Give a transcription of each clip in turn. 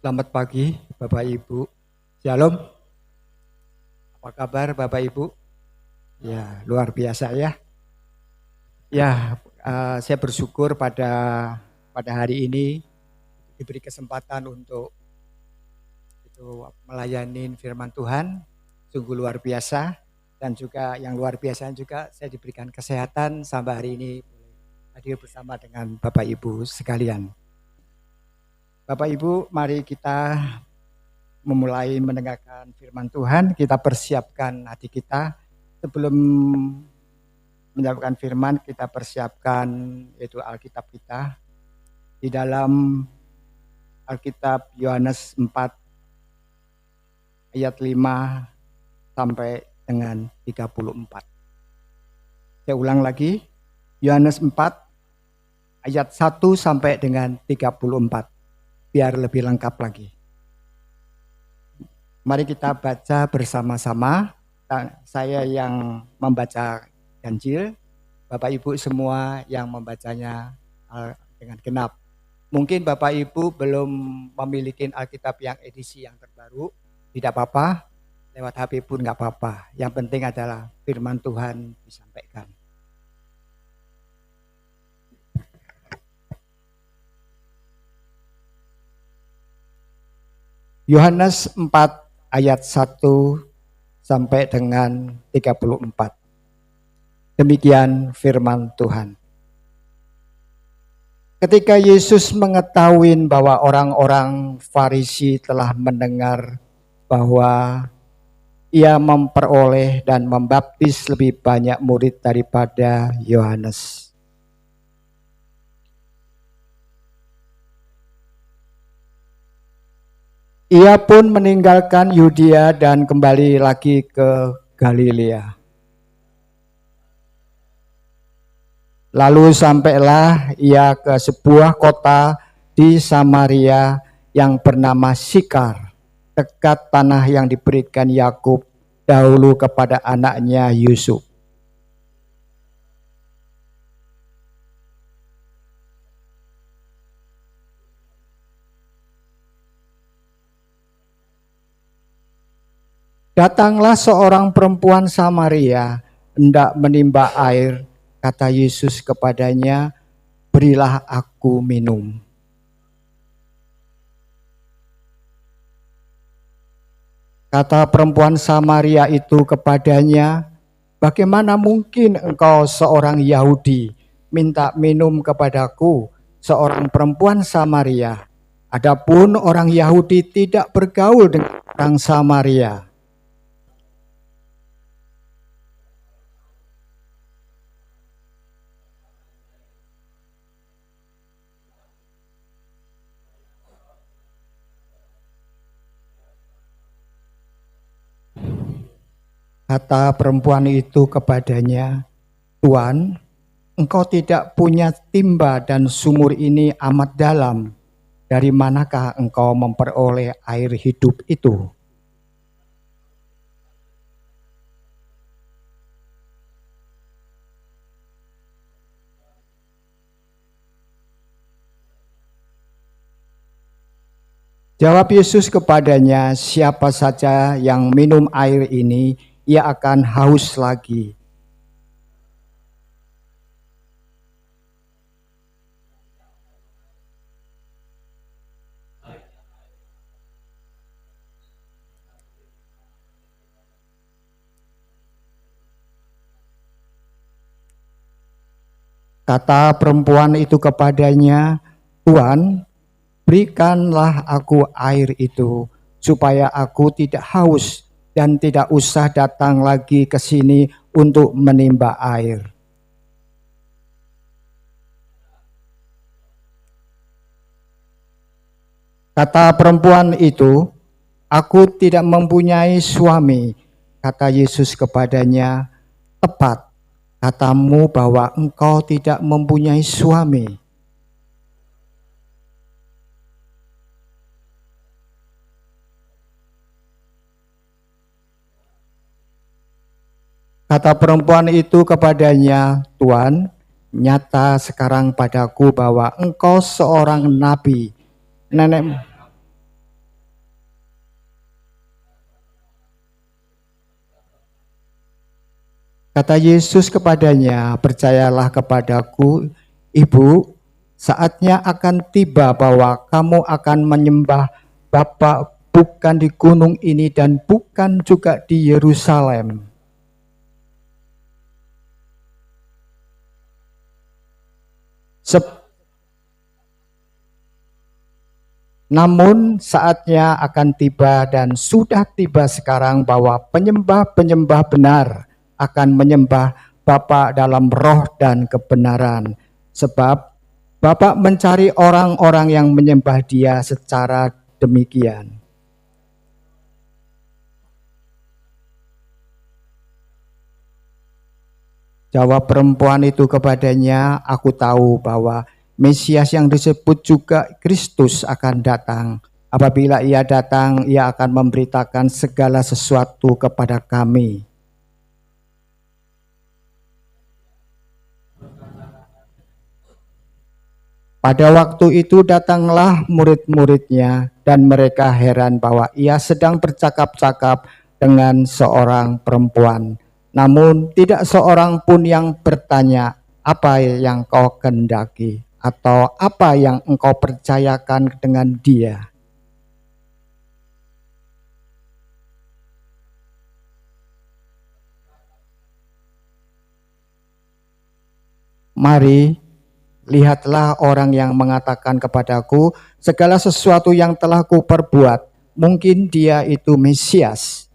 Selamat pagi Bapak Ibu. Shalom. Apa kabar Bapak Ibu? Ya, luar biasa ya. Ya, saya bersyukur pada hari ini diberi kesempatan untuk melayani firman Tuhan. Sungguh luar biasa, dan juga yang luar biasa juga saya diberikan kesehatan sampai hari ini hadir bersama dengan Bapak Ibu sekalian. Bapak Ibu, mari kita memulai mendengarkan firman Tuhan. Kita persiapkan hati kita. Sebelum menyampaikan firman, kita persiapkan yaitu Alkitab kita. Di dalam Alkitab Yohanes 4 ayat 5 sampai dengan 34. Saya ulang lagi, Yohanes 4 ayat 1 sampai dengan 34. Biar lebih lengkap lagi. Mari kita baca bersama-sama. Saya yang membaca ganjil, Bapak Ibu semua yang membacanya dengan genap. Mungkin Bapak Ibu belum memiliki Alkitab yang edisi yang terbaru, tidak apa-apa, lewat HP pun nggak apa-apa. Yang penting adalah firman Tuhan disampaikan. Yohanes 4 ayat 1 sampai dengan 34. Demikian firman Tuhan. Ketika Yesus mengetahui bahwa orang-orang Farisi telah mendengar bahwa ia memperoleh dan membaptis lebih banyak murid daripada Yohanes, ia pun meninggalkan Yudea dan kembali lagi ke Galilea. Lalu sampailah ia ke sebuah kota di Samaria yang bernama Sikar, dekat tanah yang diberikan Yakub dahulu kepada anaknya Yusuf. Datanglah seorang perempuan Samaria hendak menimba air. Kata Yesus kepadanya, berilah aku minum. Kata perempuan Samaria itu kepadanya, bagaimana mungkin engkau seorang Yahudi minta minum kepadaku, seorang perempuan Samaria? Adapun orang Yahudi tidak bergaul dengan orang Samaria. Kata perempuan itu kepadanya, Tuan, engkau tidak punya timba dan sumur ini amat dalam. Dari manakah engkau memperoleh air hidup itu? Jawab Yesus kepadanya, siapa saja yang minum air ini, ia akan haus lagi. Kata perempuan itu kepadanya, Tuan, berikanlah aku air itu, supaya aku tidak haus dan tidak usah datang lagi ke sini untuk menimba air. Kata perempuan itu, aku tidak mempunyai suami. Kata Yesus kepadanya, tepat katamu bahwa engkau tidak mempunyai suami. Kata perempuan itu kepadanya, Tuan, nyata sekarang padaku bahwa engkau seorang nabi. Kata Yesus kepadanya, "Percayalah kepadaku, Ibu, saatnya akan tiba bahwa kamu akan menyembah Bapa bukan di gunung ini dan bukan juga di Yerusalem." Namun saatnya akan tiba dan sudah tiba sekarang bahwa penyembah-penyembah benar akan menyembah Bapa dalam roh dan kebenaran. Sebab Bapa mencari orang-orang yang menyembah Dia secara demikian. Jawab perempuan itu kepadanya, "Aku tahu bahwa Mesias yang disebut juga Kristus akan datang. Apabila ia datang, ia akan memberitakan segala sesuatu kepada kami." Pada waktu itu datanglah murid-muridnya dan mereka heran bahwa ia sedang bercakap-cakap dengan seorang perempuan. Namun tidak seorang pun yang bertanya, "Apa yang kau kehendaki?" atau "Apa yang engkau percayakan dengan dia?" Mari, lihatlah orang yang mengatakan kepadaku segala sesuatu yang telah kuperbuat. Mungkin dia itu Mesias.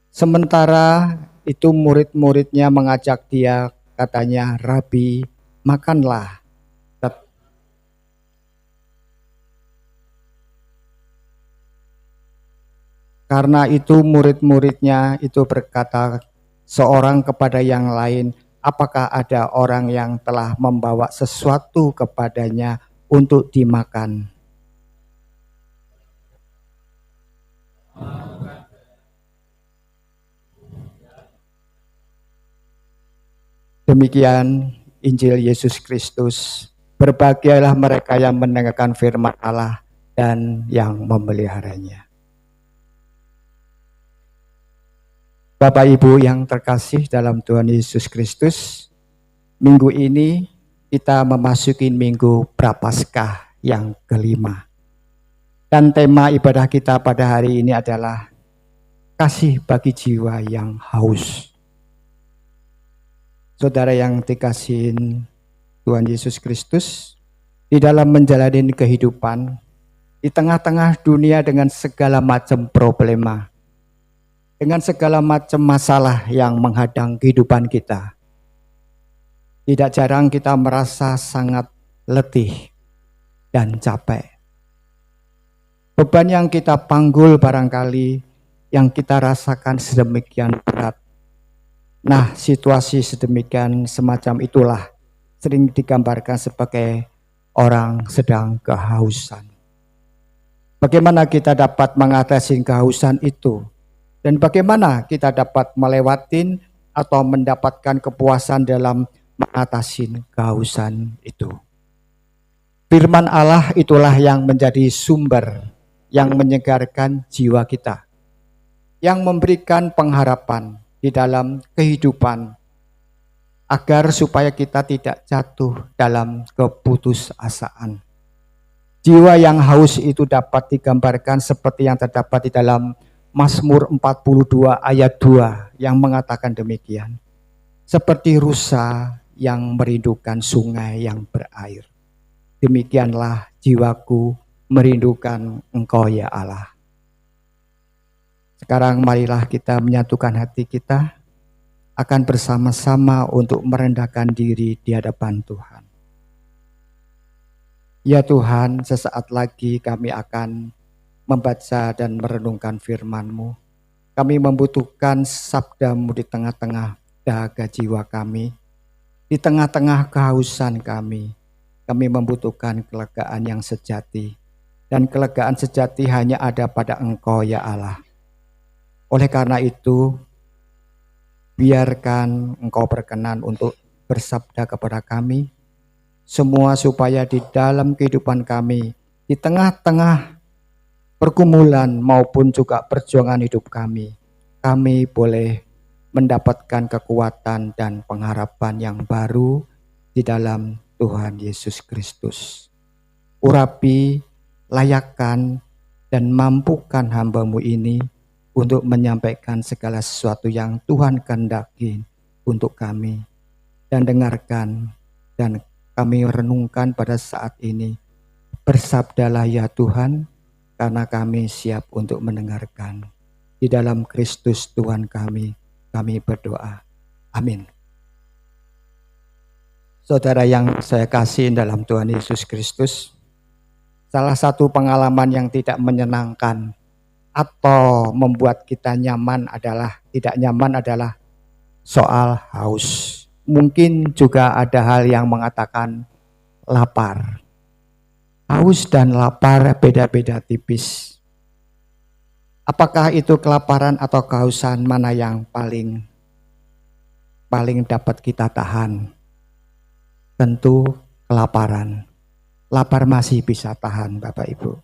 Sementara itu murid-muridnya mengajak dia, katanya, "Rabi, makanlah." Karena itu murid-muridnya itu berkata seorang kepada yang lain, "Apakah ada orang yang telah membawa sesuatu kepadanya untuk dimakan?" Demikian Injil Yesus Kristus. Berbahagialah mereka yang mendengarkan firman Allah dan yang memeliharanya. Bapak Ibu yang terkasih dalam Tuhan Yesus Kristus, minggu ini kita memasuki minggu Prapaskah yang kelima. Dan tema ibadah kita pada hari ini adalah kasih bagi jiwa yang haus. Saudara yang dikasihin Tuhan Yesus Kristus, di dalam menjalani kehidupan, di tengah-tengah dunia dengan segala macam problema, dengan segala macam masalah yang menghadang kehidupan kita, tidak jarang kita merasa sangat letih dan capek. Beban yang kita panggul barangkali yang kita rasakan sedemikian berat. Nah, situasi sedemikian semacam itulah sering digambarkan sebagai orang sedang kehausan. Bagaimana kita dapat mengatasi kehausan itu? Dan bagaimana kita dapat melewatin atau mendapatkan kepuasan dalam mengatasi kehausan itu? Firman Allah itulah yang menjadi sumber yang menyegarkan jiwa kita, yang memberikan pengharapan di dalam kehidupan, agar supaya kita tidak jatuh dalam keputusasaan. Jiwa yang haus itu dapat digambarkan seperti yang terdapat di dalam Mazmur 42 ayat 2 yang mengatakan demikian. Seperti rusa yang merindukan sungai yang berair, demikianlah jiwaku merindukan Engkau ya Allah. Sekarang marilah kita menyatukan hati kita, akan bersama-sama untuk merendahkan diri di hadapan Tuhan. Ya Tuhan, sesaat lagi kami akan membaca dan merenungkan firman-Mu. Kami membutuhkan sabda-Mu di tengah-tengah dahaga jiwa kami, di tengah-tengah kehausan kami. Kami membutuhkan kelegaan yang sejati, dan kelegaan sejati hanya ada pada Engkau ya Allah. Oleh karena itu, biarkan Engkau berkenan untuk bersabda kepada kami, semua supaya di dalam kehidupan kami, di tengah-tengah pergumulan maupun juga perjuangan hidup kami boleh mendapatkan kekuatan dan pengharapan yang baru di dalam Tuhan Yesus Kristus. Urapi, layakkan, dan mampukan hamba-Mu ini untuk menyampaikan segala sesuatu yang Tuhan kehendaki untuk kami. Dan dengarkan dan kami renungkan pada saat ini. Bersabdalah ya Tuhan, karena kami siap untuk mendengarkan. Di dalam Kristus Tuhan kami berdoa. Amin. Saudara yang saya kasih dalam Tuhan Yesus Kristus, salah satu pengalaman yang tidak menyenangkan atau membuat kita tidak nyaman adalah soal haus. Mungkin juga ada hal yang mengatakan lapar. Haus dan lapar beda-beda tipis. Apakah itu kelaparan atau kehausan, mana yang paling dapat kita tahan? Tentu kelaparan. Lapar masih bisa tahan, Bapak Ibu.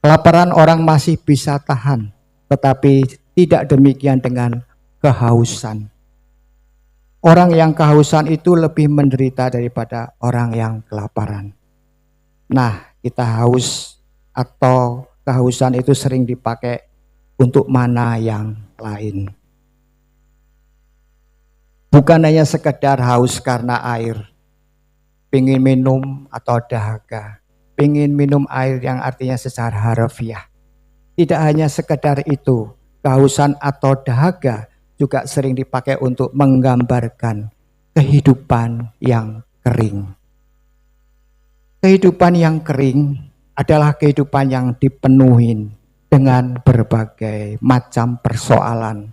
Kelaparan orang masih bisa tahan, tetapi tidak demikian dengan kehausan. Orang yang kehausan itu lebih menderita daripada orang yang kelaparan. Nah, kita haus atau kehausan itu sering dipakai untuk mana yang lain. Bukan hanya sekedar haus karena air, pingin minum atau dahaga, pingin minum air yang artinya secara harfiah. Tidak hanya sekedar itu, kehausan atau dahaga juga sering dipakai untuk menggambarkan kehidupan yang kering. Kehidupan yang kering adalah kehidupan yang dipenuhi dengan berbagai macam persoalan.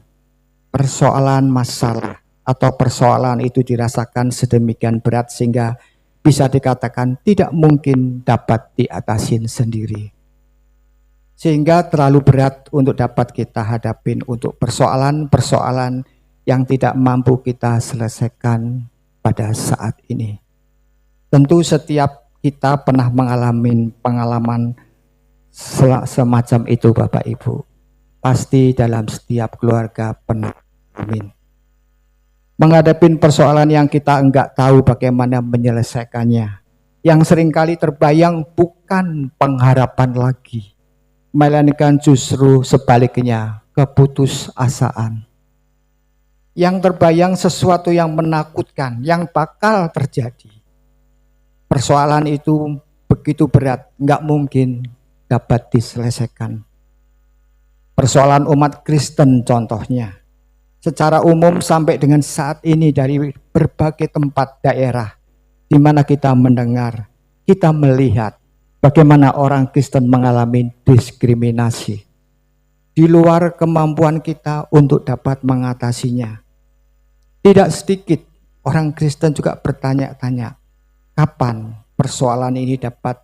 Persoalan masalah atau persoalan itu dirasakan sedemikian berat sehingga bisa dikatakan tidak mungkin dapat diatasin sendiri. Sehingga terlalu berat untuk dapat kita hadapin untuk persoalan-persoalan yang tidak mampu kita selesaikan pada saat ini. Tentu setiap kita pernah mengalami pengalaman semacam itu Bapak Ibu. Pasti dalam setiap keluarga pernah. Amin. Menghadapi persoalan yang kita enggak tahu bagaimana menyelesaikannya. Yang seringkali terbayang bukan pengharapan lagi, melainkan justru sebaliknya keputusasaan. Yang terbayang sesuatu yang menakutkan, yang bakal terjadi. Persoalan itu begitu berat, enggak mungkin dapat diselesaikan. Persoalan umat Kristen contohnya. Secara umum sampai dengan saat ini dari berbagai tempat daerah di mana kita mendengar, kita melihat bagaimana orang Kristen mengalami diskriminasi. Di luar kemampuan kita untuk dapat mengatasinya. Tidak sedikit orang Kristen juga bertanya-tanya, kapan persoalan ini dapat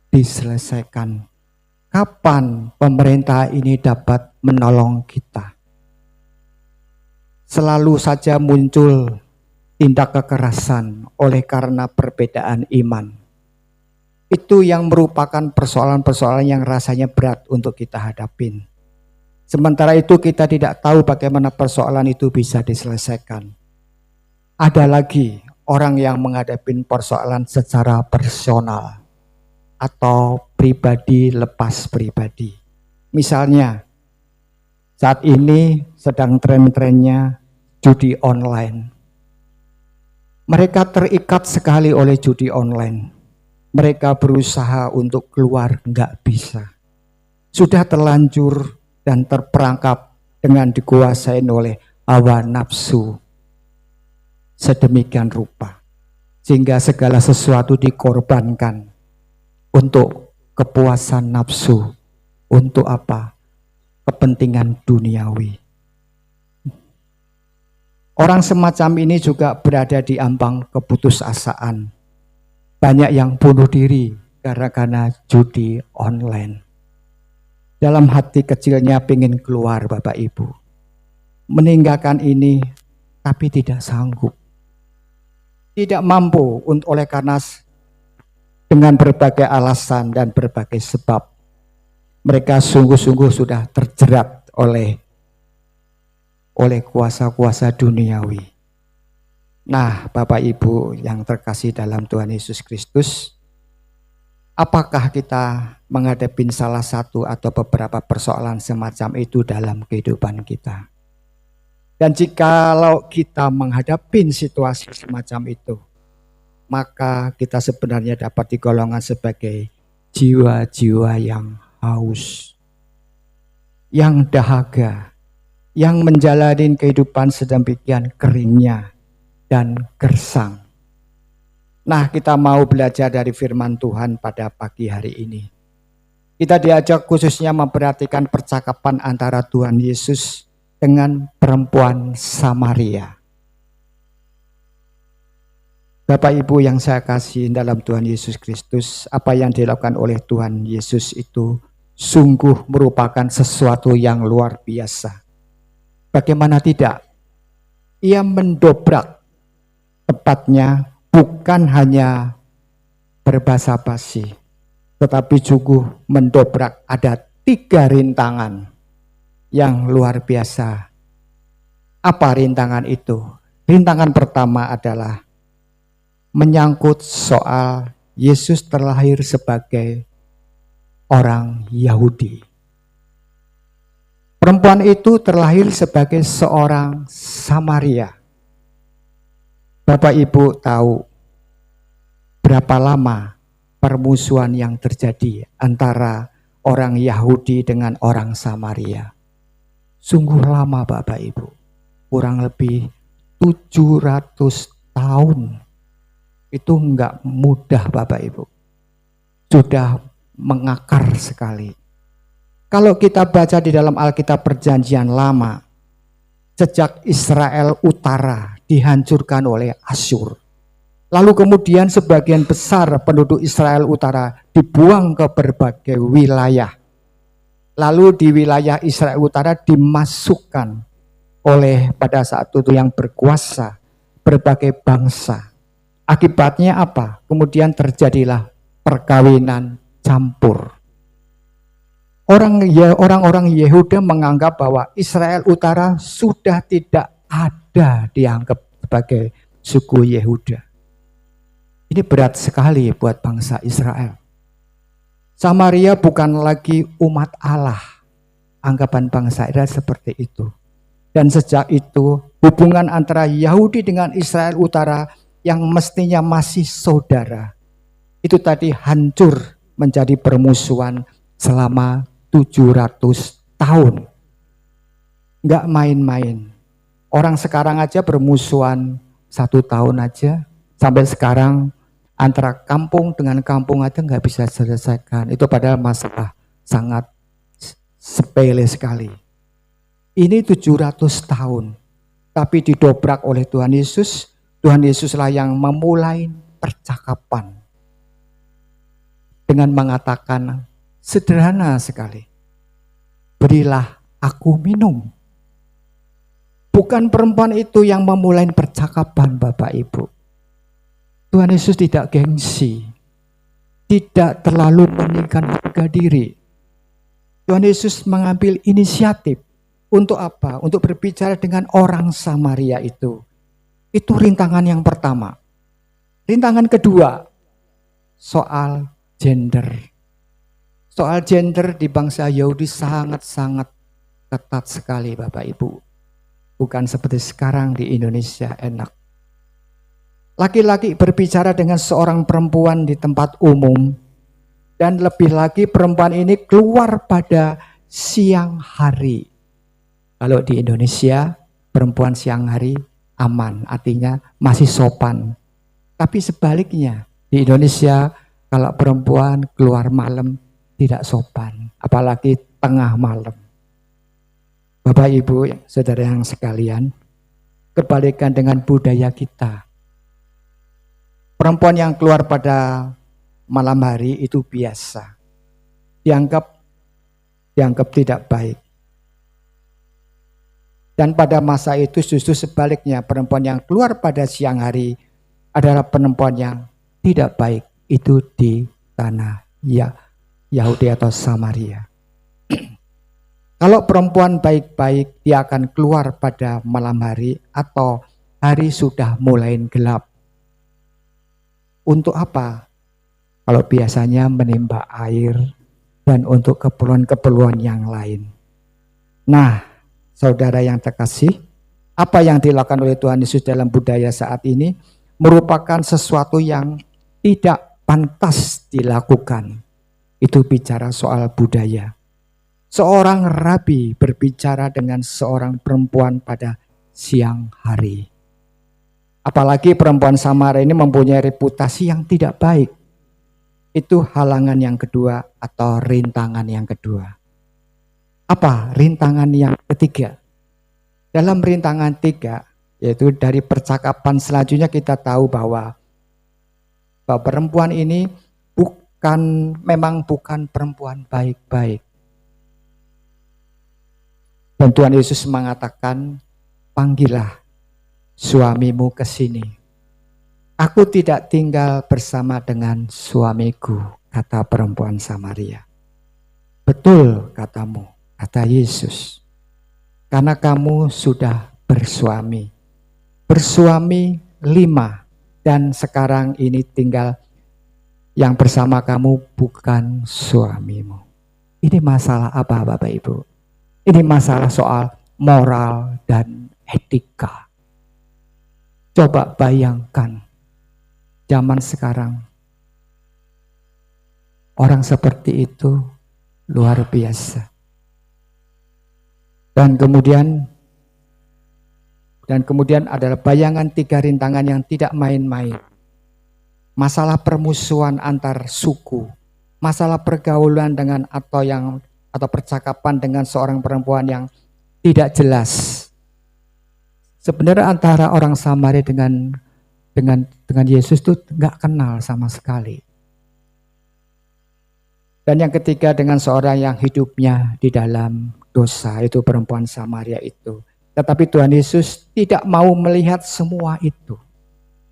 diselesaikan? Kapan pemerintah ini dapat menolong kita? Selalu saja muncul tindak kekerasan oleh karena perbedaan iman. Itu yang merupakan persoalan-persoalan yang rasanya berat untuk kita hadapin. Sementara itu kita tidak tahu bagaimana persoalan itu bisa diselesaikan. Ada lagi orang yang menghadapi persoalan secara personal atau pribadi lepas pribadi. Misalnya, saat ini sedang tren-trennya judi online. Mereka terikat sekali oleh judi online. Mereka berusaha untuk keluar, enggak bisa. Sudah terlanjur dan terperangkap dengan dikuasai oleh hawa nafsu. Sedemikian rupa. Sehingga segala sesuatu dikorbankan untuk kepuasan nafsu. Untuk apa? Kepentingan duniawi. Orang semacam ini juga berada di ambang keputusasaan. Banyak yang bunuh diri gara-gara judi online. Dalam hati kecilnya ingin keluar Bapak Ibu. Meninggalkan ini tapi tidak sanggup. Tidak mampu oleh karena dengan berbagai alasan dan berbagai sebab. Mereka sungguh-sungguh sudah terjerat oleh kuasa-kuasa duniawi. Nah, Bapak Ibu yang terkasih dalam Tuhan Yesus Kristus, apakah kita menghadapi salah satu atau beberapa persoalan semacam itu dalam kehidupan kita? Dan jikalau kita menghadapi situasi semacam itu, maka kita sebenarnya dapat digolongkan sebagai jiwa-jiwa yang haus, yang dahaga, yang menjalani kehidupan sedemikian keringnya dan gersang. Nah, kita mau belajar dari firman Tuhan pada pagi hari ini. Kita diajak khususnya memperhatikan percakapan antara Tuhan Yesus dengan perempuan Samaria. Bapak Ibu yang saya kasih dalam Tuhan Yesus Kristus, apa yang dilakukan oleh Tuhan Yesus itu sungguh merupakan sesuatu yang luar biasa. Bagaimana tidak? Ia mendobrak, tepatnya bukan hanya berbahasa basi, tetapi juga mendobrak. Ada 3 rintangan yang luar biasa. Apa rintangan itu? Rintangan pertama adalah menyangkut soal Yesus terlahir sebagai orang Yahudi. Perempuan itu terlahir sebagai seorang Samaria. Bapak Ibu tahu berapa lama permusuhan yang terjadi antara orang Yahudi dengan orang Samaria? Sungguh lama Bapak Ibu, kurang lebih 700 tahun. Itu enggak mudah Bapak Ibu, sudah mengakar sekali. Kalau kita baca di dalam Alkitab Perjanjian Lama, sejak Israel Utara dihancurkan oleh Asyur, lalu kemudian sebagian besar penduduk Israel Utara dibuang ke berbagai wilayah. Lalu di wilayah Israel Utara dimasukkan oleh pada saat itu yang berkuasa berbagai bangsa. Akibatnya apa? Kemudian terjadilah perkawinan campur. Orang-orang Yehuda menganggap bahwa Israel Utara sudah tidak ada, dianggap sebagai suku Yehuda. Ini berat sekali buat bangsa Israel. Samaria bukan lagi umat Allah. Anggapan bangsa Israel seperti itu. Dan sejak itu hubungan antara Yahudi dengan Israel Utara yang mestinya masih saudara, itu tadi hancur menjadi permusuhan selama 700 tahun. Enggak main-main. Orang sekarang aja bermusuhan 1 tahun aja, sampai sekarang antara kampung dengan kampung aja nggak bisa selesaikan. Itu padahal masalah sangat sepele sekali. Ini 700 tahun, tapi didobrak oleh Tuhan Yesus. Tuhan Yesuslah yang memulai percakapan dengan mengatakan sederhana sekali, berilah aku minum. Bukan perempuan itu yang memulai percakapan Bapak Ibu. Tuhan Yesus tidak gengsi, tidak terlalu meninggikan harga diri. Tuhan Yesus mengambil inisiatif. Untuk apa? Untuk berbicara dengan orang Samaria itu. Itu rintangan yang pertama. Rintangan kedua, soal gender. Soal gender di bangsa Yahudi sangat-sangat ketat sekali Bapak Ibu. Bukan seperti sekarang di Indonesia enak. Laki-laki berbicara dengan seorang perempuan di tempat umum. Dan lebih lagi perempuan ini keluar pada siang hari. Kalau di Indonesia perempuan siang hari aman, artinya masih sopan. Tapi sebaliknya di Indonesia kalau perempuan keluar malam tidak sopan, apalagi tengah malam. Bapak Ibu, saudara yang sekalian, kebalikan dengan budaya kita. Perempuan yang keluar pada malam hari itu biasa. Dianggap tidak baik. Dan pada masa itu justru sebaliknya, perempuan yang keluar pada siang hari adalah perempuan yang tidak baik. Itu di tanah Yahudi atau Samaria. Kalau perempuan baik-baik, dia akan keluar pada malam hari atau hari sudah mulai gelap. Untuk apa? Kalau biasanya menimba air dan untuk keperluan-keperluan yang lain. Nah, saudara yang terkasih, apa yang dilakukan oleh Tuhan Yesus dalam budaya saat ini merupakan sesuatu yang tidak pantas dilakukan. Itu bicara soal budaya. Seorang rabi berbicara dengan seorang perempuan pada siang hari. Apalagi perempuan Samaria ini mempunyai reputasi yang tidak baik. Itu halangan yang kedua atau rintangan yang kedua. Apa rintangan yang ketiga? Dalam rintangan tiga, yaitu dari percakapan selanjutnya kita tahu bahwa perempuan ini memang bukan perempuan baik-baik. Dan Tuhan Yesus mengatakan, panggillah suamimu ke sini. Aku tidak tinggal bersama dengan suamiku, kata perempuan Samaria. Betul katamu, kata Yesus. Karena kamu sudah bersuami. Bersuami 5 dan sekarang ini tinggal yang bersama kamu bukan suamimu. Ini masalah apa Bapak Ibu? Ini masalah soal moral dan etika. Coba bayangkan zaman sekarang. Orang seperti itu luar biasa. Dan kemudian adalah bayangan 3 rintangan yang tidak main-main. Masalah permusuhan antar suku, masalah pergaulan dengan atau percakapan dengan seorang perempuan yang tidak jelas. Sebenarnya antara orang Samaria dengan Yesus itu nggak kenal sama sekali. Dan yang ketiga dengan seorang yang hidupnya di dalam dosa, itu perempuan Samaria itu. Tetapi Tuhan Yesus tidak mau melihat semua itu.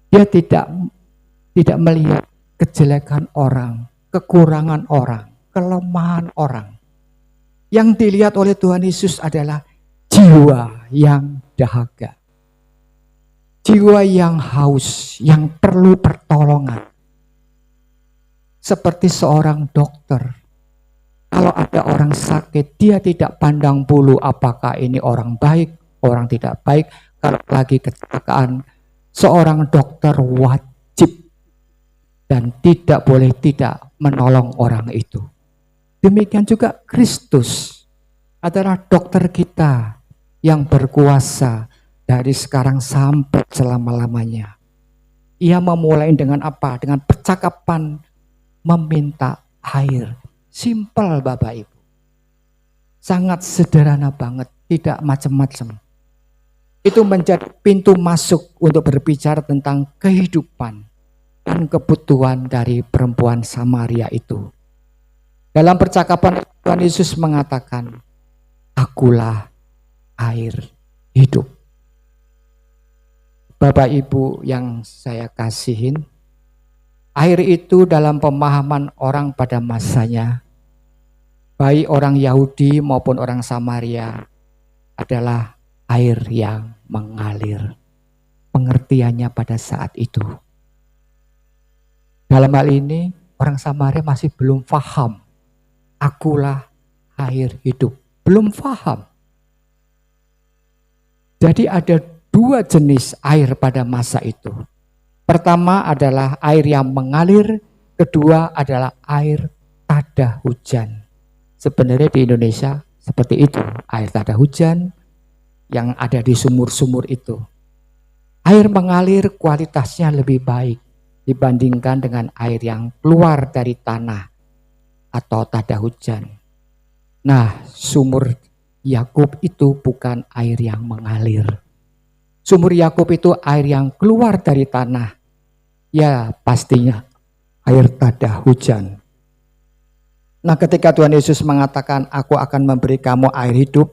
Dia tidak melihat kejelekan orang, kekurangan orang, kelemahan orang. Yang dilihat oleh Tuhan Yesus adalah jiwa yang dahaga. Jiwa yang haus, yang perlu pertolongan. Seperti seorang dokter. Kalau ada orang sakit, dia tidak pandang bulu apakah ini orang baik, orang tidak baik. Kalau lagi kecelakaan, seorang dokter wajib dan tidak boleh tidak menolong orang itu. Demikian juga Kristus adalah dokter kita yang berkuasa dari sekarang sampai selama-lamanya. Ia memulai dengan apa? Dengan percakapan meminta air. Simpel Bapak Ibu. Sangat sederhana banget, tidak macam-macam. Itu menjadi pintu masuk untuk berbicara tentang kehidupan dan kebutuhan dari perempuan Samaria itu. Dalam percakapan Tuhan Yesus mengatakan, akulah air hidup. Bapak Ibu yang saya kasihin, air itu dalam pemahaman orang pada masanya, baik orang Yahudi maupun orang Samaria, adalah air yang mengalir. Pengertiannya pada saat itu. Dalam hal ini, orang Samaria masih belum paham. Akulah air hidup. Belum paham. Jadi ada 2 jenis air pada masa itu. Pertama adalah air yang mengalir, kedua adalah air tada hujan. Sebenarnya di Indonesia seperti itu, air tada hujan yang ada di sumur-sumur itu. Air mengalir kualitasnya lebih baik dibandingkan dengan air yang keluar dari tanah atau tada hujan. Nah, sumur Yakub itu bukan air yang mengalir. Sumur Yakub itu air yang keluar dari tanah. Ya, pastinya air tada hujan. Nah, ketika Tuhan Yesus mengatakan, aku akan memberi kamu air hidup,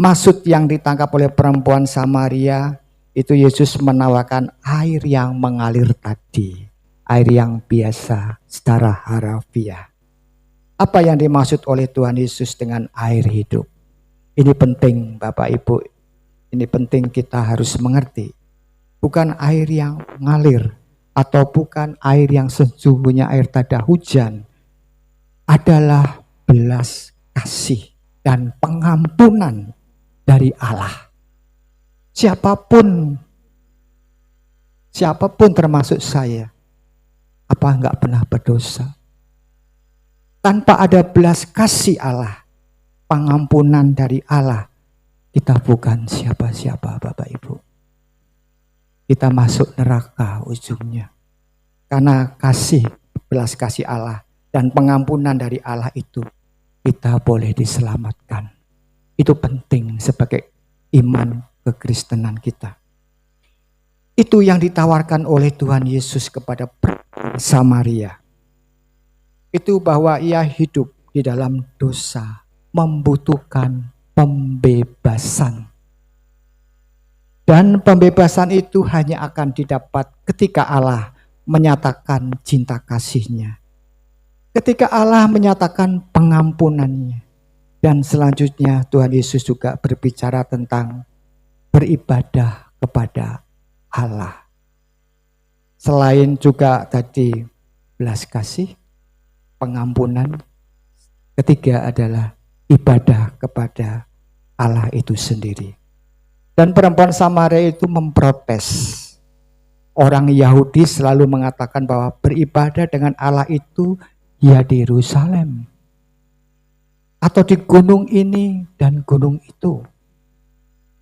maksud yang ditangkap oleh perempuan Samaria, itu Yesus menawarkan air yang mengalir tadi. Air yang biasa secara harafiah. Apa yang dimaksud oleh Tuhan Yesus dengan air hidup? Ini penting Bapak Ibu, ini penting kita harus mengerti. Bukan air yang mengalir atau bukan air yang sesungguhnya air tada hujan, adalah belas kasih dan pengampunan dari Allah. Siapapun termasuk saya, apa enggak pernah berdosa? Tanpa ada belas kasih Allah, pengampunan dari Allah, kita bukan siapa-siapa Bapak Ibu. Kita masuk neraka ujungnya. Karena belas kasih Allah dan pengampunan dari Allah itu, kita boleh diselamatkan. Itu penting sebagai iman kekristenan kita. Itu yang ditawarkan oleh Tuhan Yesus kepada Samaria. Itu bahwa ia hidup di dalam dosa, membutuhkan pembebasan. Dan pembebasan itu hanya akan didapat ketika Allah menyatakan cinta kasih-Nya. Ketika Allah menyatakan pengampunannya. Dan selanjutnya Tuhan Yesus juga berbicara tentang beribadah kepada Allah. Selain juga tadi belas kasih, pengampunan, ketiga adalah ibadah kepada Allah itu sendiri. Dan perempuan Samaria itu memprotes. Orang Yahudi selalu mengatakan bahwa beribadah dengan Allah itu ya di Yerusalem. Atau di gunung ini dan gunung itu.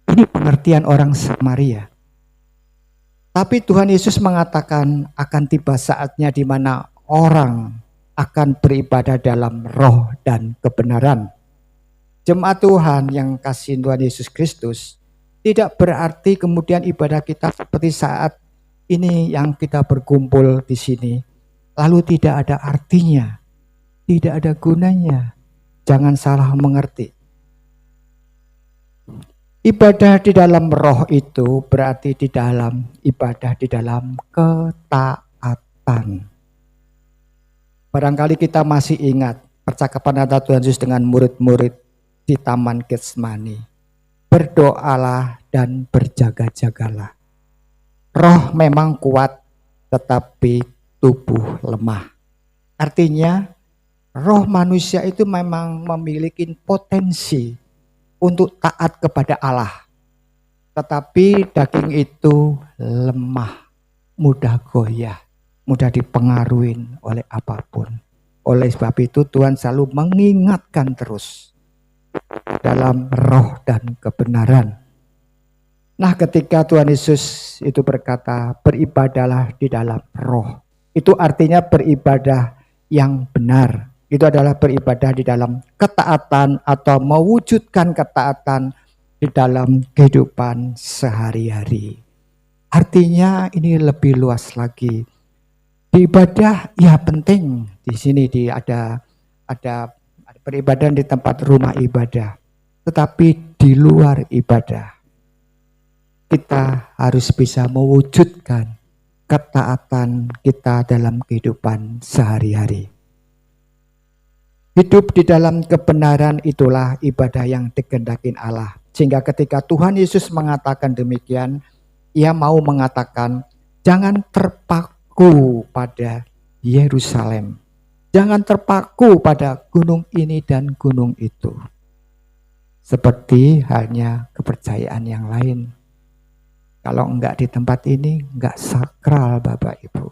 Ini pengertian orang Samaria. Tapi Tuhan Yesus mengatakan akan tiba saatnya di mana orang akan beribadah dalam roh dan kebenaran. Jemaat Tuhan yang kasih Tuhan Yesus Kristus, tidak berarti kemudian ibadah kita seperti saat ini yang kita berkumpul di sini, lalu tidak ada artinya, tidak ada gunanya. Jangan salah mengerti. Ibadah di dalam roh itu berarti di dalam ibadah di dalam ketaatan. Barangkali kita masih ingat percakapan antara Tuhan Yesus dengan murid-murid di Taman Getsemani. Berdoalah dan berjaga-jagalah. Roh memang kuat tetapi tubuh lemah. Artinya roh manusia itu memang memiliki potensi untuk taat kepada Allah. Tetapi daging itu lemah, mudah goyah, mudah dipengaruhi oleh apapun. Oleh sebab itu Tuhan selalu mengingatkan terus dalam roh dan kebenaran. Nah, ketika Tuhan Yesus itu berkata beribadahlah di dalam roh, itu artinya beribadah yang benar. Itu adalah beribadah di dalam ketaatan atau mewujudkan ketaatan di dalam kehidupan sehari-hari. Artinya ini lebih luas lagi. Ibadah ya penting. Di sini ada beribadah di tempat rumah ibadah. Tetapi di luar ibadah, kita harus bisa mewujudkan ketaatan kita dalam kehidupan sehari-hari. Hidup di dalam kebenaran itulah ibadah yang dikehendaki Allah. Sehingga ketika Tuhan Yesus mengatakan demikian, ia mau mengatakan jangan terpaku pada Yerusalem. Jangan terpaku pada gunung ini dan gunung itu. Seperti halnya kepercayaan yang lain. Kalau enggak di tempat ini, enggak sakral Bapak Ibu.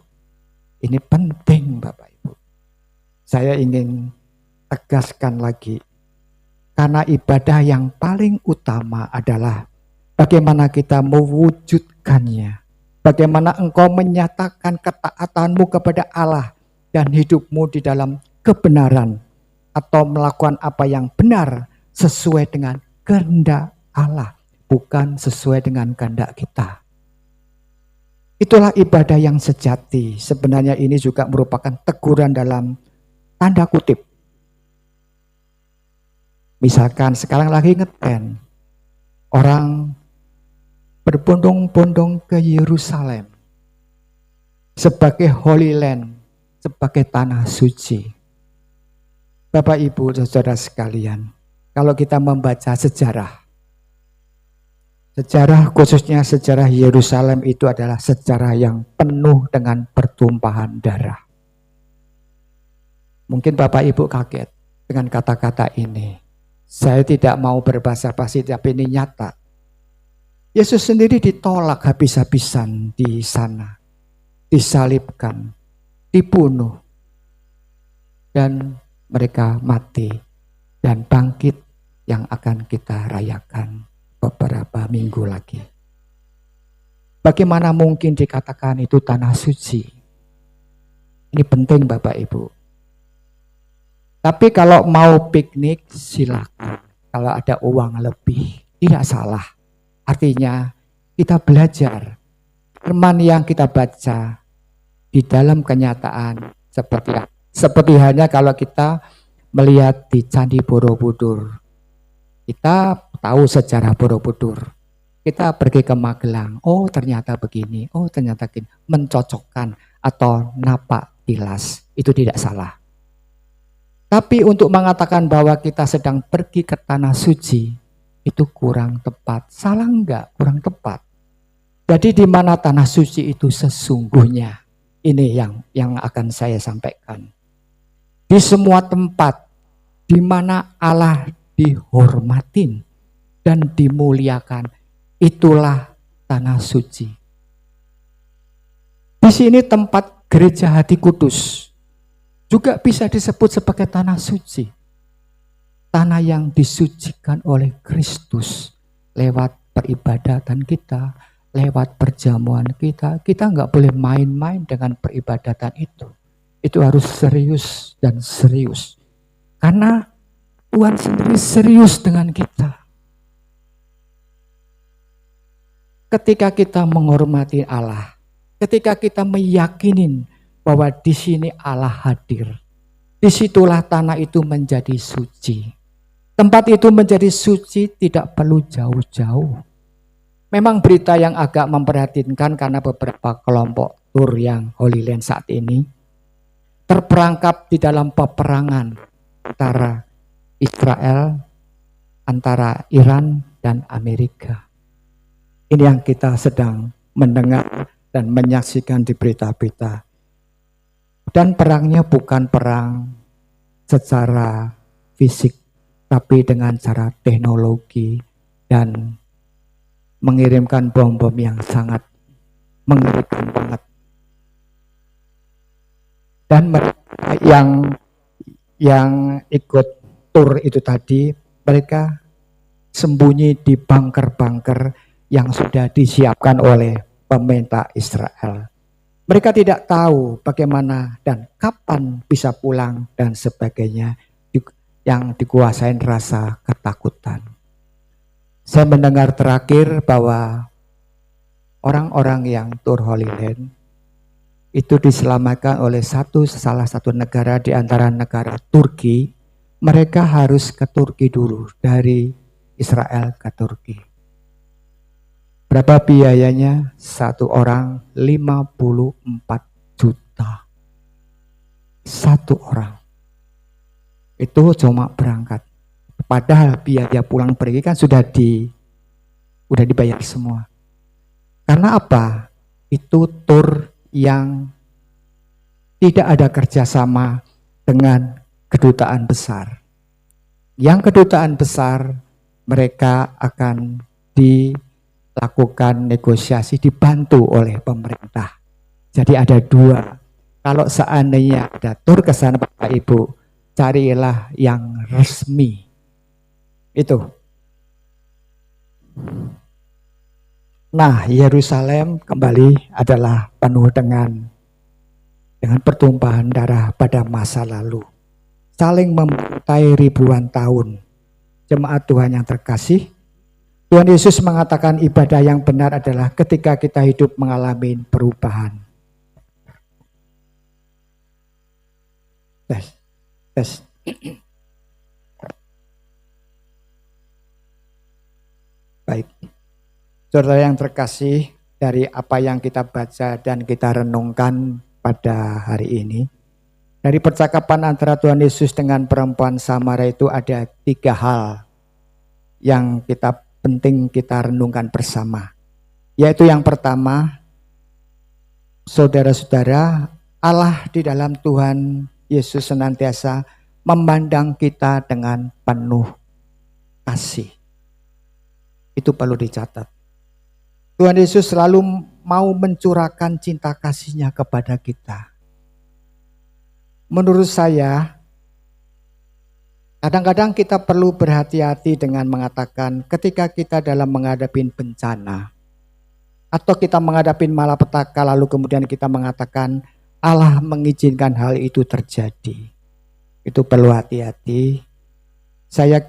Ini penting Bapak Ibu. Saya ingin tegaskan lagi. Karena ibadah yang paling utama adalah bagaimana kita mewujudkannya. Bagaimana engkau menyatakan ketaatanmu kepada Allah dan hidupmu di dalam kebenaran. Atau melakukan apa yang benar sesuai dengan kehendak Allah. Bukan sesuai dengan kehendak kita. Itulah ibadah yang sejati. Sebenarnya ini juga merupakan teguran dalam tanda kutip. Misalkan sekarang lagi ngeten. Orang berbondong-bondong ke Yerusalem. Sebagai Holy Land. Sebagai tanah suci. Bapak Ibu saudara sekalian. kalau kita membaca sejarah khususnya sejarah Yerusalem itu adalah sejarah yang penuh dengan pertumpahan darah. Mungkin Bapak Ibu kaget dengan kata-kata ini. Saya tidak mau berbahasa basi, tapi ini nyata. Yesus sendiri ditolak habis-habisan di sana. Disalibkan, dibunuh, dan mereka mati dan bangkit yang akan kita rayakan beberapa minggu lagi. Bagaimana mungkin dikatakan itu tanah suci? Ini penting Bapak Ibu. Tapi kalau mau piknik silakan. Kalau ada uang lebih tidak salah. Artinya kita belajar firman yang kita baca di dalam kenyataan seperti halnya kalau kita melihat di Candi Borobudur. Kita tahu sejarah Borobudur. Kita pergi ke Magelang, oh ternyata begini, oh ternyata gini. Mencocokkan atau napak tilas, itu tidak salah. Tapi untuk mengatakan bahwa kita sedang pergi ke tanah suci, itu kurang tepat. Salah enggak? Kurang tepat. Jadi di mana tanah suci itu sesungguhnya? Ini yang akan saya sampaikan. Di semua tempat di mana Allah dihormatin dan dimuliakan, itulah tanah suci. Di sini tempat gereja hati kudus juga bisa disebut sebagai tanah suci. Tanah yang disucikan oleh Kristus lewat peribadatan kita, lewat perjamuan kita. Kita nggak boleh main-main dengan peribadatan itu. Itu harus serius dan serius. Karena Tuhan sendiri serius dengan kita. Ketika kita menghormati Allah, ketika kita meyakinin bahwa di sini Allah hadir, disitulah tanah itu menjadi suci. Tempat itu menjadi suci tidak perlu jauh-jauh. Memang berita yang agak memprihatinkan karena beberapa kelompok tur yang Holy Land saat ini terperangkap di dalam peperangan antara Israel, antara Iran dan Amerika. Ini yang kita sedang mendengar dan menyaksikan di berita-berita. Dan perangnya bukan perang secara fisik, tapi dengan cara teknologi dan mengirimkan bom-bom yang sangat mengerikan banget. Dan mereka yang ikut tur itu tadi, mereka sembunyi di bunker-bunker yang sudah disiapkan oleh pemerintah Israel. Mereka tidak tahu bagaimana dan kapan bisa pulang dan sebagainya, yang dikuasain rasa ketakutan. Saya mendengar terakhir bahwa orang-orang yang tur Holy Land itu diselamatkan oleh salah satu negara di antara negara Turki. Mereka harus ke Turki dulu, dari Israel ke Turki. Berapa biayanya? Satu orang 54 juta. Satu orang. Itu cuma berangkat. Padahal biaya pulang pergi kan sudah dibayar semua. Karena apa? Itu tur yang tidak ada kerjasama dengan kedutaan besar. Yang kedutaan besar, mereka akan dilakukan negosiasi, dibantu oleh pemerintah. Jadi ada dua. Kalau seandainya ada tur ke sana Bapak Ibu, carilah yang resmi. Itu. Nah, Yerusalem kembali adalah penuh dengan pertumpahan darah pada masa lalu. Saling membantai ribuan tahun. Jemaat Tuhan yang terkasih, Tuhan Yesus mengatakan ibadah yang benar adalah ketika kita hidup mengalami perubahan. Tes. Baik. Saudara yang terkasih, dari apa yang kita baca dan kita renungkan pada hari ini, Dari percakapan antara Tuhan Yesus dengan perempuan Samaria itu ada 3 hal yang penting kita renungkan bersama. Yaitu yang pertama, saudara-saudara, Allah di dalam Tuhan Yesus senantiasa memandang kita dengan penuh kasih. Itu perlu dicatat. Tuhan Yesus selalu mau mencurahkan cinta kasih-Nya kepada kita. Menurut saya, kadang-kadang kita perlu berhati-hati dengan mengatakan ketika kita dalam menghadapi bencana atau kita menghadapi malapetaka lalu kemudian kita mengatakan Allah mengizinkan hal itu terjadi. Itu perlu hati-hati. Saya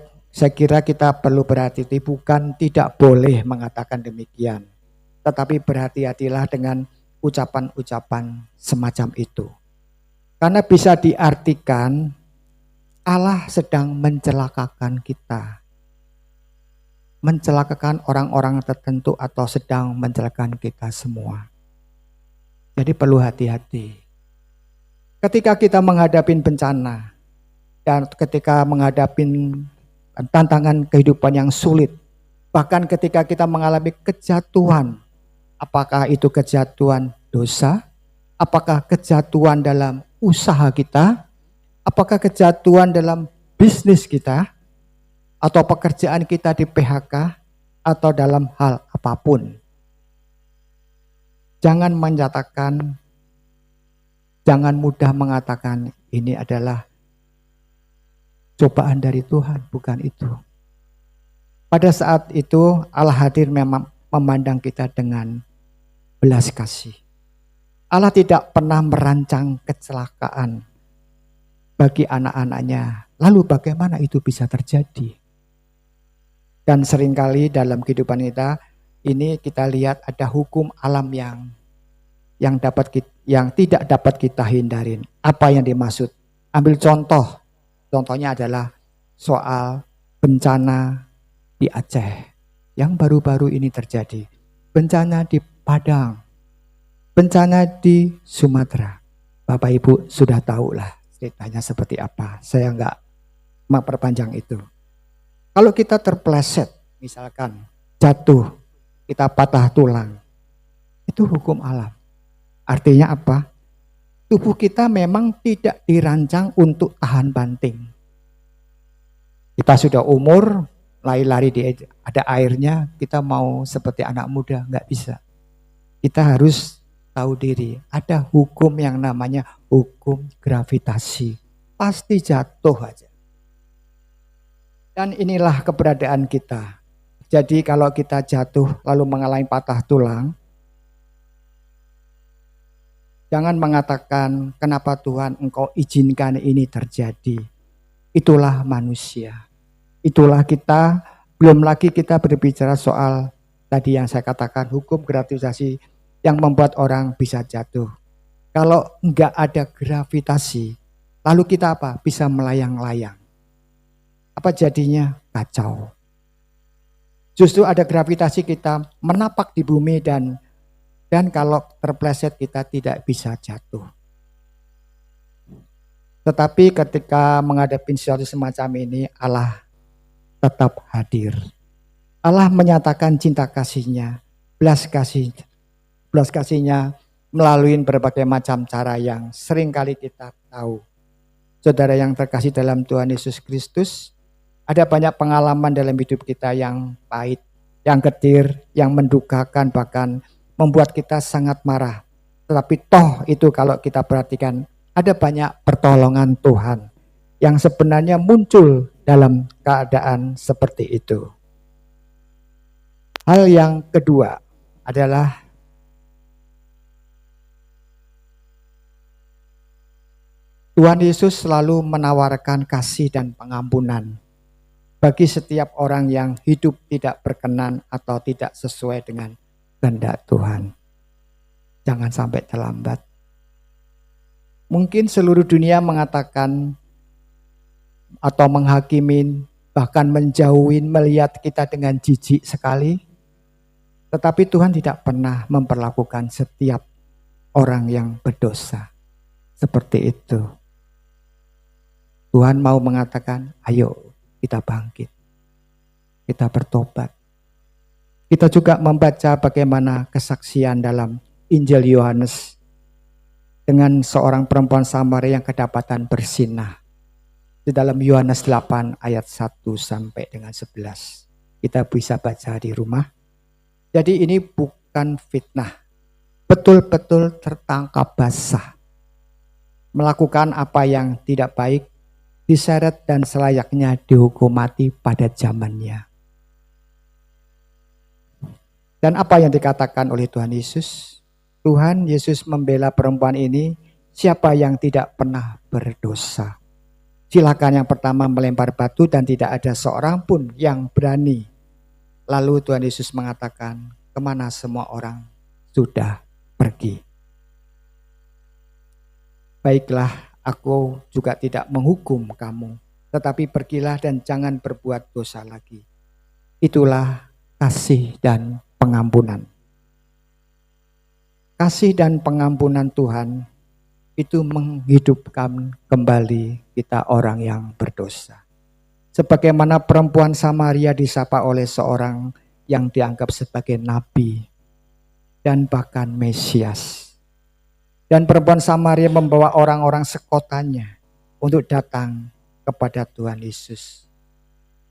kira kita perlu berhati-hati, bukan tidak boleh mengatakan demikian. Tetapi berhati-hatilah dengan ucapan-ucapan semacam itu. Karena bisa diartikan Allah sedang mencelakakan kita. Mencelakakan orang-orang tertentu atau sedang mencelakakan kita semua. Jadi perlu hati-hati. Ketika kita menghadapi bencana dan ketika menghadapi tantangan kehidupan yang sulit, bahkan ketika kita mengalami kejatuhan, apakah itu kejatuhan dosa? Apakah kejatuhan dalam usaha kita? Apakah kejatuhan dalam bisnis kita? Atau pekerjaan kita di PHK? Atau dalam hal apapun? Jangan mudah mengatakan ini adalah cobaan dari Tuhan, bukan itu. Pada saat itu Allah hadir memang memandang kita dengan belas kasih. Allah tidak pernah merancang kecelakaan bagi anak-anaknya. Lalu bagaimana itu bisa terjadi? Dan seringkali dalam kehidupan kita ini kita lihat ada hukum alam yang tidak dapat kita hindarin. Apa yang dimaksud? Ambil contoh. Contohnya adalah soal bencana di Aceh yang baru-baru ini terjadi. Bencana di Padang. Bencana di Sumatera. Bapak Ibu sudah tahu lah ceritanya seperti apa. Saya enggak memperpanjang itu. Kalau kita terpleset, misalkan jatuh, kita patah tulang. Itu hukum alam. Artinya apa? Tubuh kita memang tidak dirancang untuk tahan banting. Kita sudah umur, lari-lari ada airnya, kita mau seperti anak muda, enggak bisa. Kita harus tahu diri, ada hukum yang namanya hukum gravitasi. Pasti jatuh aja. Dan inilah keberadaan kita. Jadi kalau kita jatuh lalu mengalami patah tulang, jangan mengatakan kenapa Tuhan engkau izinkan ini terjadi. Itulah manusia. Itulah kita, belum lagi kita berbicara soal tadi yang saya katakan hukum gravitasi yang membuat orang bisa jatuh. Kalau enggak ada gravitasi, lalu kita apa? Bisa melayang-layang. Apa jadinya? Kacau. Justru ada gravitasi kita menapak di bumi dan kalau terpleset kita tidak bisa jatuh. Tetapi ketika menghadapi sesuatu semacam ini, Allah tetap hadir. Allah menyatakan cinta kasih-Nya, belas kasih-Nya melalui berbagai macam cara yang seringkali kita tahu. Saudara yang terkasih dalam Tuhan Yesus Kristus, ada banyak pengalaman dalam hidup kita yang pahit, yang getir, yang mendukakan, bahkan membuat kita sangat marah. Tetapi toh itu kalau kita perhatikan, ada banyak pertolongan Tuhan yang sebenarnya muncul dalam keadaan seperti itu. Hal yang kedua adalah Tuhan Yesus selalu menawarkan kasih dan pengampunan bagi setiap orang yang hidup tidak berkenan atau tidak sesuai dengan kehendak Tuhan. Jangan sampai terlambat. Mungkin seluruh dunia mengatakan atau menghakimin, bahkan menjauhin, melihat kita dengan jijik sekali. Tetapi Tuhan tidak pernah memperlakukan setiap orang yang berdosa seperti itu. Tuhan mau mengatakan, ayo kita bangkit, kita bertobat. Kita juga membaca bagaimana kesaksian dalam Injil Yohanes dengan seorang perempuan Samaria yang kedapatan bersinah. Di dalam Yohanes 8 ayat 1 sampai dengan 11. Kita bisa baca di rumah. Jadi ini bukan fitnah. Betul-betul tertangkap basah. Melakukan apa yang tidak baik, diseret dan selayaknya dihukum mati pada zamannya. Dan apa yang dikatakan oleh Tuhan Yesus? Tuhan Yesus membela perempuan ini, siapa yang tidak pernah berdosa. Silakan yang pertama melempar batu dan tidak ada seorang pun yang berani. Lalu Tuhan Yesus mengatakan, kemana semua orang sudah pergi. Baiklah, aku juga tidak menghukum kamu, tetapi pergilah dan jangan berbuat dosa lagi. Itulah kasih dan pengampunan. Kasih dan pengampunan Tuhan itu menghidupkan kembali kita orang yang berdosa. Sebagaimana perempuan Samaria disapa oleh seorang yang dianggap sebagai nabi dan bahkan Mesias. Dan perempuan Samaria membawa orang-orang sekotanya untuk datang kepada Tuhan Yesus.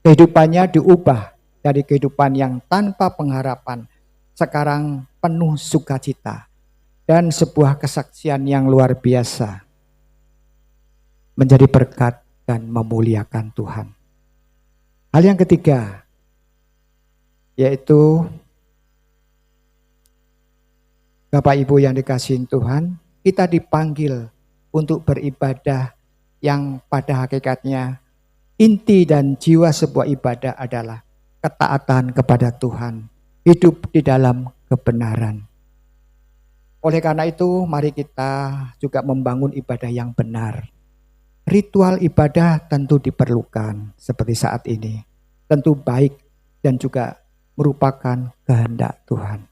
Kehidupannya diubah dari kehidupan yang tanpa pengharapan, sekarang penuh sukacita dan sebuah kesaksian yang luar biasa, menjadi berkat dan memuliakan Tuhan. Hal yang ketiga, yaitu Bapak Ibu yang dikasihi Tuhan, kita dipanggil untuk beribadah yang pada hakikatnya inti dan jiwa sebuah ibadah adalah ketaatan kepada Tuhan, hidup di dalam kebenaran. Oleh karena itu, mari kita juga membangun ibadah yang benar. Ritual ibadah tentu diperlukan seperti saat ini. Tentu baik dan juga merupakan kehendak Tuhan.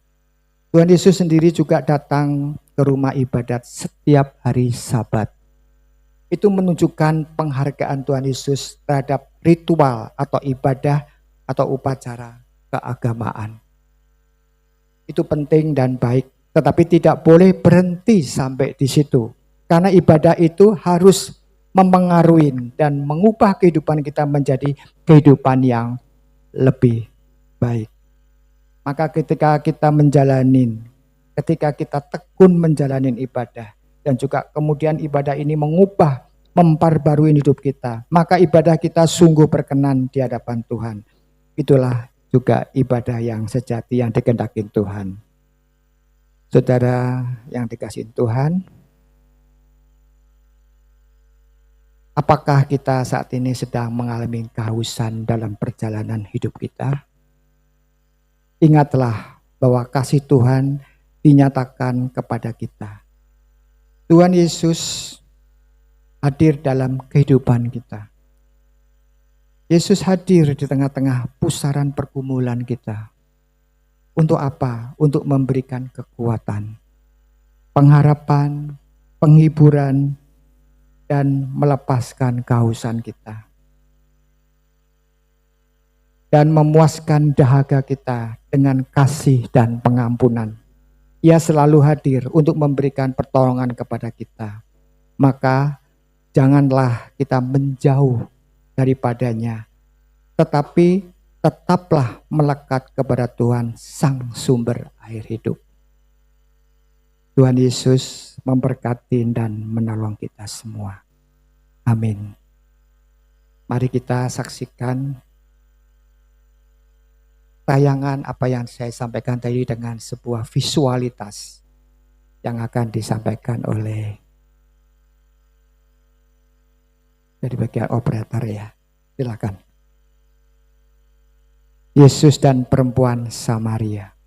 Tuhan Yesus sendiri juga datang ke rumah ibadat setiap hari Sabat. Itu menunjukkan penghargaan Tuhan Yesus terhadap ritual atau ibadah atau upacara keagamaan. Itu penting dan baik, tetapi tidak boleh berhenti sampai di situ. Karena ibadah itu harus mempengaruhi dan mengubah kehidupan kita menjadi kehidupan yang lebih baik. Maka ketika kita ketika kita tekun menjalani ibadah, dan juga kemudian ibadah ini mengubah, memperbarui hidup kita, maka ibadah kita sungguh berkenan di hadapan Tuhan. Itulah juga ibadah yang sejati yang dikehendaki Tuhan. Saudara yang dikasihi Tuhan, apakah kita saat ini sedang mengalami kehausan dalam perjalanan hidup kita? Ingatlah bahwa kasih Tuhan dinyatakan kepada kita. Tuhan Yesus hadir dalam kehidupan kita. Yesus hadir di tengah-tengah pusaran pergumulan kita. Untuk apa? Untuk memberikan kekuatan, pengharapan, penghiburan, dan melepaskan kehausan kita. Dan memuaskan dahaga kita dengan kasih dan pengampunan. Ia selalu hadir untuk memberikan pertolongan kepada kita. Maka janganlah kita menjauh daripadanya, tetapi tetaplah melekat kepada Tuhan Sang Sumber air hidup. Tuhan Yesus memberkati dan menolong kita semua. Amin. Mari kita saksikan tayangan apa yang saya sampaikan tadi dengan sebuah visualitas yang akan disampaikan oleh dari bagian operator ya. Silakan. Yesus dan perempuan Samaria.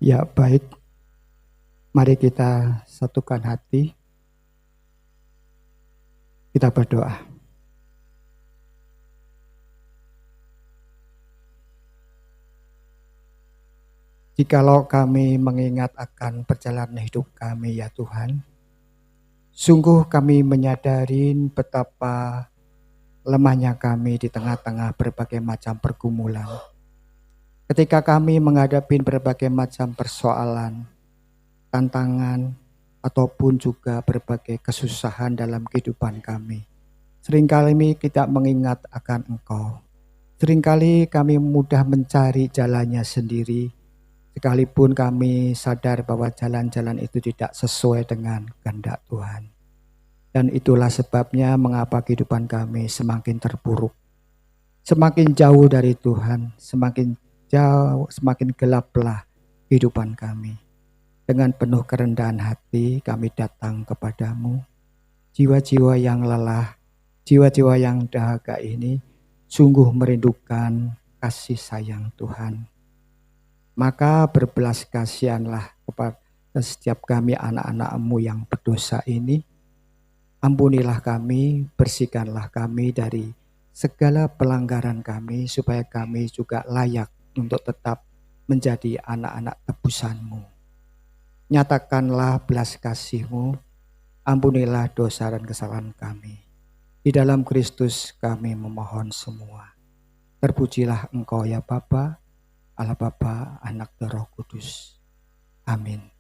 Ya baik, mari kita satukan hati, kita berdoa. Jikalau kami mengingat akan perjalanan hidup kami ya Tuhan, sungguh kami menyadari betapa lemahnya kami di tengah-tengah berbagai macam pergumulan. Ketika kami menghadapi berbagai macam persoalan, tantangan, ataupun juga berbagai kesusahan dalam kehidupan kami, seringkali kita mengingat akan Engkau. Seringkali kami mudah mencari jalannya sendiri, sekalipun kami sadar bahwa jalan-jalan itu tidak sesuai dengan kehendak Tuhan. Dan itulah sebabnya mengapa kehidupan kami semakin terpuruk. Semakin jauh dari Tuhan, semakin jauh, semakin gelaplah kehidupan kami. Dengan penuh kerendahan hati kami datang kepadamu. Jiwa-jiwa yang lelah, jiwa-jiwa yang dahaga ini sungguh merindukan kasih sayang Tuhan. Maka berbelas kasihanlah kepada setiap kami anak-anak-Mu yang berdosa ini. Ampunilah kami, bersihkanlah kami dari segala pelanggaran kami, supaya kami juga layak untuk tetap menjadi anak-anak tebusan-Mu. Nyatakanlah belas kasih-Mu, ampunilah dosa dan kesalahan kami. Di dalam Kristus kami memohon semua. Terpujilah Engkau ya Bapa, Allah Bapa, Anak dan Roh Kudus. Amin.